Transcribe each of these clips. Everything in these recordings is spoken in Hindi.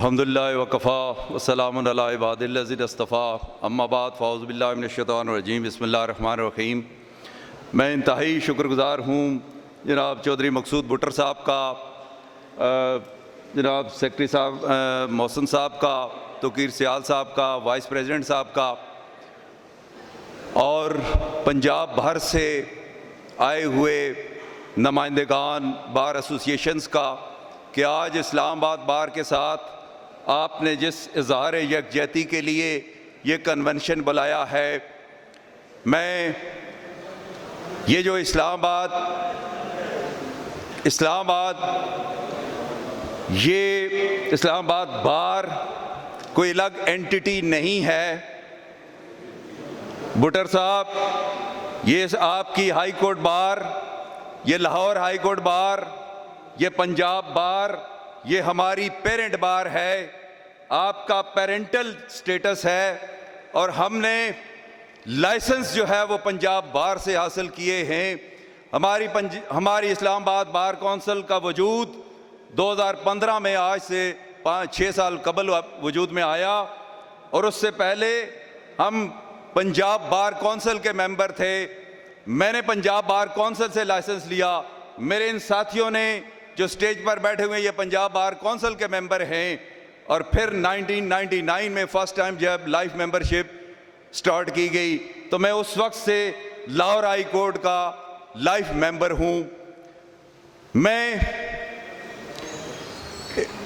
अल्हम्दुलिल्लाह वकफ़ा वस्सलामुन अला इबादिल्लज़ीना इस्तफ़ा अम्मा बाद फ़ाऊज़ु बिल्लाहि मिनश्शैतानिर्रजीम बिस्मिल्लाहिर्रहमानिर्रहीम। मैं इंतहाई शुक्रगुज़ार हूँ जनाब चौधरी मकसूद भुट्टर साहब का, जनाब सेक्रेटरी साहब मोहसिन साहब का, तोक़ीर सियाल साहब का, वाइस प्रेसिडेंट साहब का और पंजाब भर से आए हुए नुमाइंदगान बार एसोसिएशंस का कि आज इस्लामाबाद बार के साथ आपने जिस इज़हार यकजहती के लिए ये कन्वेंशन बुलाया है, मैं ये जो इस्लामाबाद ये इस्लामाबाद बार कोई अलग एंटिटी नहीं है। भुट्टर साहब, ये आपकी हाई कोर्ट बार, ये लाहौर हाई कोर्ट बार, ये पंजाब बार, ये हमारी पेरेंट बार है, आपका पेरेंटल स्टेटस है और हमने लाइसेंस जो है वो पंजाब बार से हासिल किए हैं। हमारी इस्लामाबाद बार कौंसिल का वजूद 2015 में आज से 5-6 साल कबल वजूद में आया और उससे पहले हम पंजाब बार कौंसिल के मेंबर थे। मैंने पंजाब बार कौंसिल से लाइसेंस लिया, मेरे इन साथियों ने जो स्टेज पर बैठे हुए ये पंजाब बार कौंसिल के मेंबर हैं और फिर 1999 में फर्स्ट टाइम जब लाइफ मेंबरशिप स्टार्ट की गई तो मैं उस वक्त से लाहौर हाई कोर्ट का लाइफ मेंबर हूँ। मैं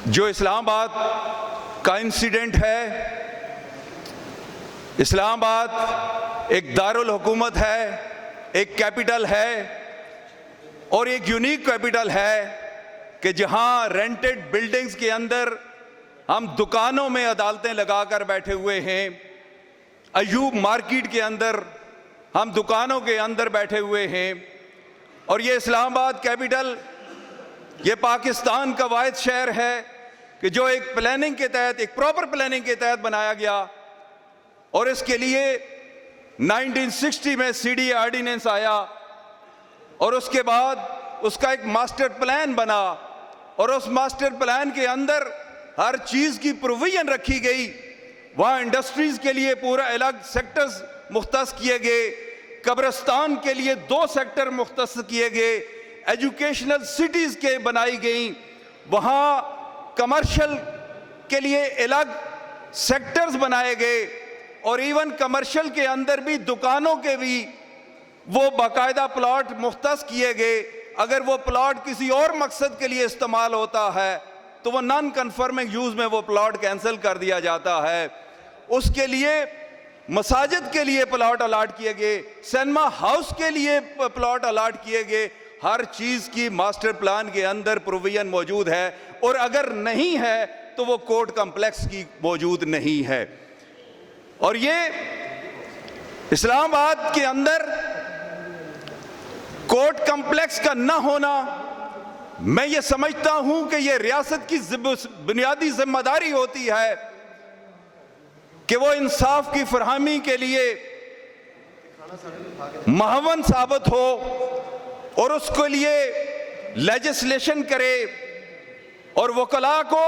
जो इस्लामाबाद का इंसिडेंट है, इस्लामाबाद एक दारुल हुकूमत है, एक कैपिटल है और एक यूनिक कैपिटल है कि जहां रेंटेड बिल्डिंग्स के अंदर हम दुकानों में अदालतें लगाकर बैठे हुए हैं। अयूब मार्केट के अंदर हम दुकानों के अंदर बैठे हुए हैं और ये इस्लामाबाद कैपिटल, ये पाकिस्तान का वाहिद शहर है कि जो एक प्लानिंग के तहत, एक प्रॉपर प्लानिंग के तहत बनाया गया और इसके लिए 1960 में सीडी ऑर्डिनेंस आया और उसके बाद उसका एक मास्टर प्लान बना और उस मास्टर प्लान के अंदर हर चीज़ की प्रोविजन रखी गई। वहाँ इंडस्ट्रीज़ के लिए पूरा अलग सेक्टर्स मुख्तस किए गए, कब्रिस्तान के लिए 2 सेक्टर मुख्तस किए गए, एजुकेशनल सिटीज़ के बनाई गई, वहाँ कमर्शियल के लिए अलग सेक्टर्स बनाए गए और इवन कमर्शियल के अंदर भी दुकानों के भी वो बाकायदा प्लॉट मुख्तस किए गए। अगर वो प्लॉट किसी और मकसद के लिए इस्तेमाल होता है तो वो नॉन कन्फर्मिंग यूज़ में वो प्लॉट कैंसिल कर दिया जाता है। उसके लिए मसाजिद के लिए प्लॉट अलाट किए गए, सिनेमा हाउस के लिए प्लॉट अलाट किए गए। हर चीज़ की मास्टर प्लान के अंदर प्रोविजन मौजूद है और अगर नहीं है तो वो कोर्ट कम्प्लेक्स की मौजूद नहीं है। और ये इस्लामाबाद के अंदर कोर्ट कम्प्लेक्स का ना होना, मैं ये समझता हूं कि ये रियासत की बुनियादी जिम्मेदारी होती है कि वो इंसाफ की फरहमी के लिए महावन साबित हो और उसके लिए लेजिस्लेशन करे और वकला को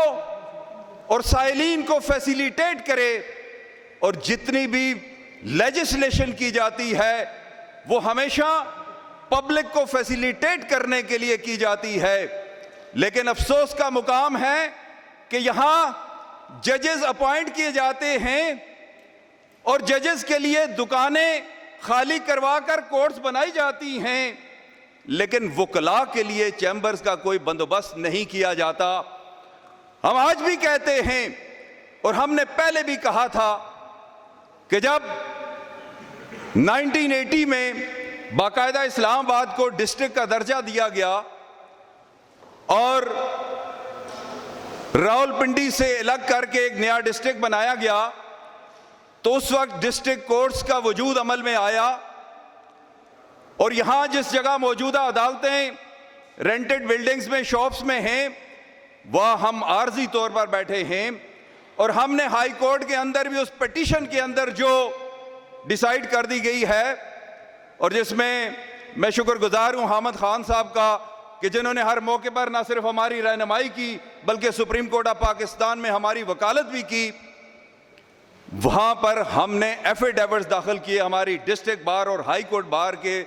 और साइलीन को फैसिलिटेट करे और जितनी भी लेजिस्लेशन की जाती है वो हमेशा पब्लिक को फैसिलिटेट करने के लिए की जाती है। लेकिन अफसोस का मुकाम है कि यहाँ जजेस अपॉइंट किए जाते हैं और जजेस के लिए दुकानें खाली करवाकर कोर्ट्स बनाई जाती हैं, लेकिन वकला के लिए चैम्बर्स का कोई बंदोबस्त नहीं किया जाता। हम आज भी कहते हैं और हमने पहले भी कहा था कि जब 1980 में बाकायदा इस्लामाबाद को डिस्ट्रिक्ट का दर्जा दिया गया और रावलपिंडी से अलग करके एक नया डिस्ट्रिक्ट बनाया गया तो उस वक्त डिस्ट्रिक्ट कोर्ट्स का वजूद अमल में आया और यहाँ जिस जगह मौजूदा अदालतें रेंटेड बिल्डिंग्स में, शॉप्स में हैं, वह हम आर्जी तौर पर बैठे हैं और हमने हाई कोर्ट के अंदर भी उस पिटीशन के अंदर जो डिसाइड कर दी गई है और जिसमें मैं शुक्रगुजार हूँ हामिद खान साहब का कि जिन्होंने हर मौके पर ना सिर्फ हमारी रहनुमाई की बल्कि सुप्रीम कोर्ट ऑफ पाकिस्तान में हमारी वकालत भी की, वहां पर हमने एफिडेविट्स दाखिल किए हमारी डिस्ट्रिक्ट बार और हाई कोर्ट बार के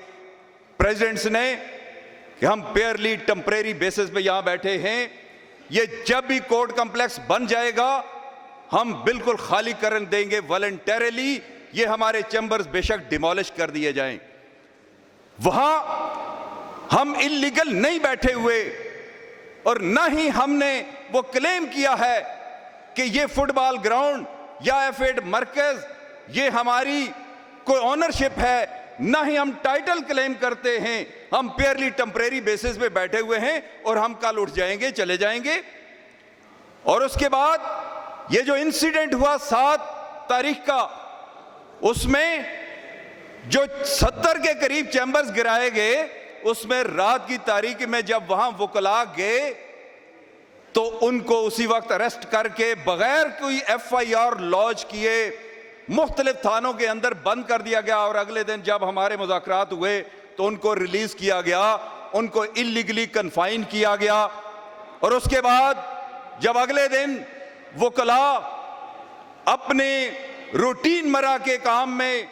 प्रेसिडेंट्स ने कि हम पेयरली टेम्परेरी बेसिस पे यहां बैठे हैं, ये जब भी कोर्ट कॉम्प्लेक्स बन जाएगा हम बिल्कुल खाली कर देंगे वॉलंटरली, ये हमारे चैम्बर्स बेशक डिमोलिश कर दिए जाएं। वहां हम इलीगल नहीं बैठे हुए और ना ही हमने वो क्लेम किया है कि ये फुटबॉल ग्राउंड या एफेड मरकज ये हमारी कोई ओनरशिप है, ना ही हम टाइटल क्लेम करते हैं। हम पेयरली टेम्परेरी बेसिस पे बैठे हुए हैं और हम कल उठ जाएंगे, चले जाएंगे। और उसके बाद ये जो इंसिडेंट हुआ 7 तारीख का, उसमें जो 70 के करीब चैम्बर्स गिराए गए, उसमें रात की तारीख में जब वहां वकला गए तो उनको उसी वक्त अरेस्ट करके बगैर कोई FIR लॉन्च किए मुख्तलिफ थानों के अंदर बंद कर दिया गया। और अगले दिन जब हमारे मुज़ाकरात हुए तो उनको रिलीज किया गया, उनको इलीगली कन्फाइन किया गया। और उसके बाद जब अगले दिन वकला अपने रूटीन मरा के काम में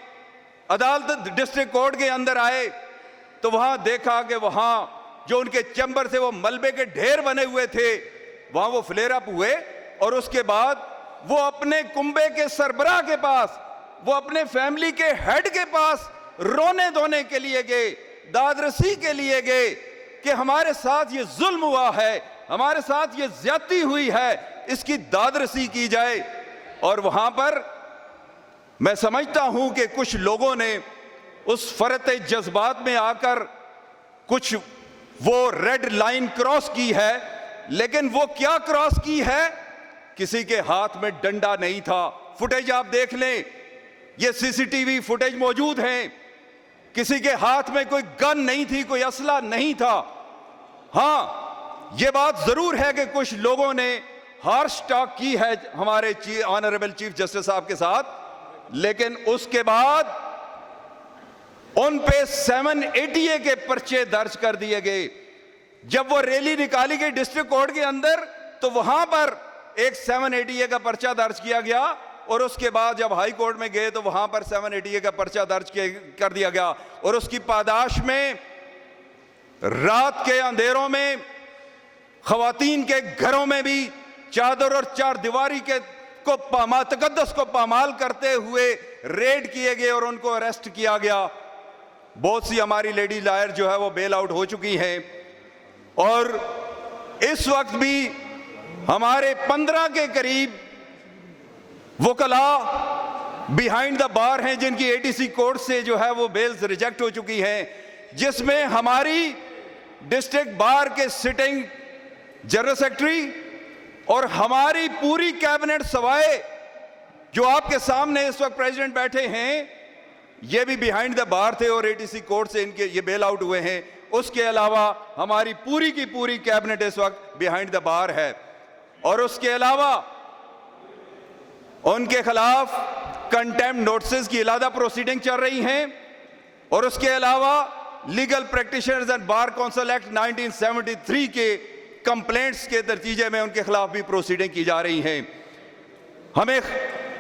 अदालत डिस्ट्रिक्ट कोर्ट के अंदर आए तो वहां देखा कि वहां जो उनके चैम्बर से वो मलबे के ढेर बने हुए थे, वहां वो फ्लेयर अप हुए। और उसके बाद वो अपने कुंबे के सरबराह के पास, वो अपने फैमिली के हेड के पास रोने धोने के लिए गए, दादरसी के लिए गए कि हमारे साथ ये जुल्म हुआ है, हमारे साथ ये ज्यादती हुई है, इसकी दादरसी की जाए। और वहां पर मैं समझता हूं कि कुछ लोगों ने उस फरत जज्बात में आकर कुछ वो रेड लाइन क्रॉस की है, लेकिन वो क्या क्रॉस की है? किसी के हाथ में डंडा नहीं था। फुटेज आप देख लें, ये CCTV फुटेज मौजूद हैं। किसी के हाथ में कोई गन नहीं थी, कोई असला नहीं था। हां, ये बात जरूर है कि कुछ लोगों ने हार्श टॉक की है हमारे ऑनरेबल चीफ जस्टिस साहब के साथ, लेकिन उसके बाद उन पे 780A के पर्चे दर्ज कर दिए गए। जब वो रैली निकाली गई डिस्ट्रिक्ट कोर्ट के अंदर तो वहां पर एक 780A का पर्चा दर्ज किया गया। और उसके बाद जब हाई कोर्ट में गए तो वहां पर 780A का पर्चा दर्ज कर दिया गया। और उसकी पादाश में रात के अंधेरों में खवातीन के घरों में भी चादर और चार दीवारी के को तकद्दस को पामाल करते हुए रेड किए गए और उनको अरेस्ट किया गया। बहुत सी हमारी लेडी लॉयर जो है वो बेल आउट हो चुकी हैं। और इस वक्त भी हमारे 15 के करीब वकला बिहाइंड द बार हैं जिनकी ATC कोर्ट से जो है वो बेल्स रिजेक्ट हो चुकी हैं, जिसमें हमारी डिस्ट्रिक्ट बार के सिटिंग जनरल सेक्रेटरी और हमारी पूरी कैबिनेट सवाए जो आपके सामने इस वक्त प्रेसिडेंट बैठे हैं, ये भी बिहाइंड द बार थे और ATC कोर्ट से इनके ये बेल आउट हुए हैं। उसके अलावा हमारी पूरी की पूरी कैबिनेट इस वक्त बिहाइंड द बार है। और उसके अलावा उनके खिलाफ कंटेम्प्ट नोटिस की इलादा प्रोसीडिंग चल रही हैं। और उसके अलावा legal practitioners and bar council act 1973 के कंप्लेंट्स के नतीजे में उनके खिलाफ भी प्रोसीडिंग की जा रही हैं। हमें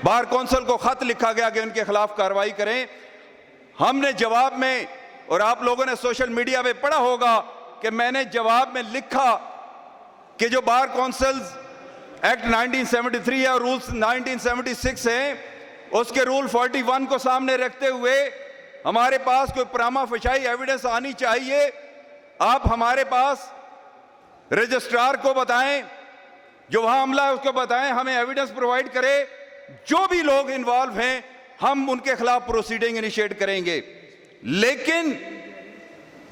बार काउंसिल को खत लिखा गया कि उनके खिलाफ कार्रवाई करें। हमने जवाब में, और आप लोगों ने सोशल मीडिया पे पढ़ा होगा कि मैंने जवाब में लिखा कि जो बार काउंसिल एक्ट 1973 है और रूल्स 1976 हैं, उसके रूल 41 को सामने रखते हुए हमारे पास कोई प्रामा फशाई एविडेंस आनी चाहिए। आप हमारे पास रजिस्ट्रार को बताएं, जो वहां अमला है उसको बताएं, हमें एविडेंस प्रोवाइड करे। जो भी लोग इन्वॉल्व हैं हम उनके खिलाफ प्रोसीडिंग इनिशिएट करेंगे। लेकिन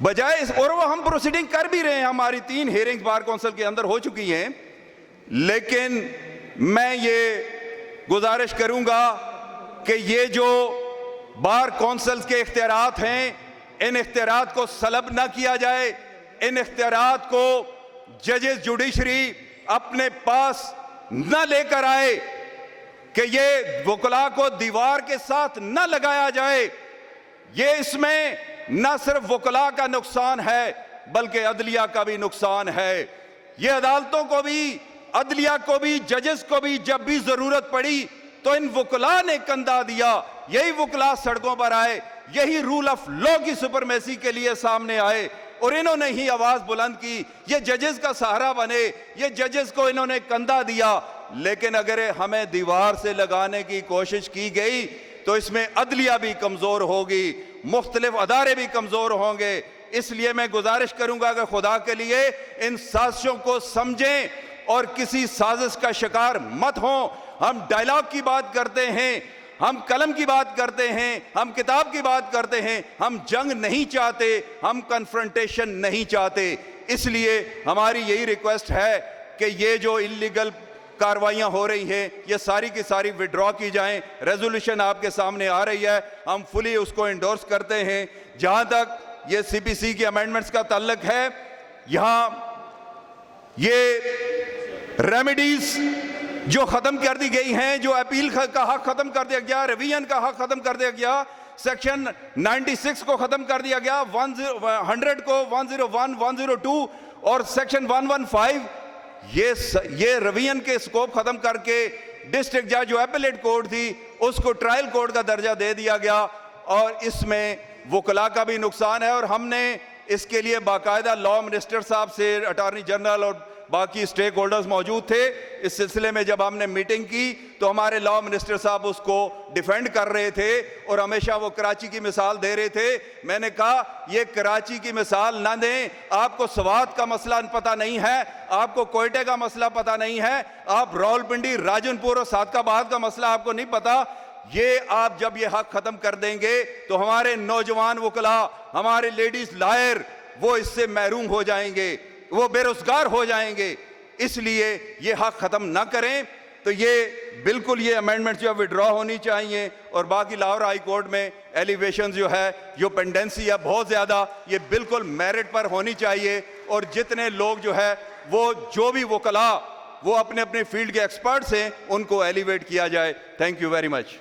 बजाय और वो हम प्रोसीडिंग कर भी रहे हैं, हमारी 3 हियरिंग्स बार काउंसिल के अंदर हो चुकी हैं। लेकिन मैं ये गुजारिश करूंगा कि ये जो बार काउंसिल के इख्तियारात हैं, इन इख्तियारात को सलब ना किया जाए। इन इख्तियारात को जजेस जुडिशरी अपने पास न लेकर आए कि ये वकला को दीवार के साथ न लगाया जाए। ये इसमें न सिर्फ वकला का नुकसान है, बल्कि अदलिया का भी नुकसान है। ये अदालतों को भी, अदलिया को भी, जजेस को भी जब भी जरूरत पड़ी तो इन वकला ने कंधा दिया। यही वकला सड़कों पर आए, यही रूल ऑफ लॉ की सुपरमेसी के लिए सामने आए और इन्होंने ही आवाज बुलंद की। ये जजेस का सहारा बने, ये जजेस को इन्होंने कंधा दिया। लेकिन अगर हमें दीवार से लगाने की कोशिश की गई तो इसमें अदलिया भी कमजोर होगी, मुख्तलिफ अदारे भी कमजोर होंगे। इसलिए मैं गुजारिश करूंगा कि खुदा के लिए इन साजिशों को समझें और किसी साजिश का शिकार मत हों। हम डायलॉग की बात करते हैं, हम कलम की बात करते हैं, हम किताब की बात करते हैं, हम जंग नहीं चाहते, हम कन्फ्रंटेशन नहीं चाहते। इसलिए हमारी यही रिक्वेस्ट है कि ये जो इलीगल कार्रवाइयां हो रही हैं ये सारी की सारी विड्रॉ की जाएं। रेजोल्यूशन आपके सामने आ रही है, हम फुली उसको इंडोर्स करते हैं। जहां तक ये सीपीसी की अमेंडमेंट्स का ताल्लुक है, यहां ये रेमेडीज जो खत्म कर दी गई हैं, जो अपील का हक खत्म कर दिया गया, रिवीजन का हक खत्म कर दिया गया, सेक्शन 96 को खत्म कर दिया गया, 100 को, 101, 102 और सेक्शन 115, ये रिवीजन के स्कोप खत्म करके डिस्ट्रिक्ट जज जो एपेलेट कोर्ट थी उसको ट्रायल कोर्ट का दर्जा दे दिया गया। और इसमें वकला का भी नुकसान है और हमने इसके लिए बाकायदा लॉ मिनिस्टर साहब से, अटॉर्नी जनरल और बाकी स्टेक होल्डर्स मौजूद थे। इस सिलसिले में जब हमने मीटिंग की तो हमारे लॉ मिनिस्टर साहब उसको डिफेंड कर रहे थे और हमेशा वो कराची की मिसाल दे रहे थे। मैंने कहा ये कराची की मिसाल ना दें, आपको स्वात का मसला पता नहीं है, आपको कोयटे का मसला पता नहीं है, आप रावलपिंडी, राजनपुर और सादकाबाद का मसला आपको नहीं पता। ये आप जब ये हक खत्म कर देंगे तो हमारे नौजवान वकला, हमारे लेडीज लायर वो इससे महरूम हो जाएंगे, वो बेरोजगार हो जाएंगे। इसलिए ये हक खत्म ना करें। तो ये बिल्कुल ये अमेंडमेंट जो है विड्रॉ होनी चाहिए। और बाकी लाहौर हाई कोर्ट में एलिवेशन जो है, जो पेंडेंसी है बहुत ज़्यादा, ये बिल्कुल मेरिट पर होनी चाहिए। और जितने लोग जो है वो जो भी वकला वो अपने अपने फील्ड के एक्सपर्ट्स हैं उनको एलिवेट किया जाए। Thank you very much.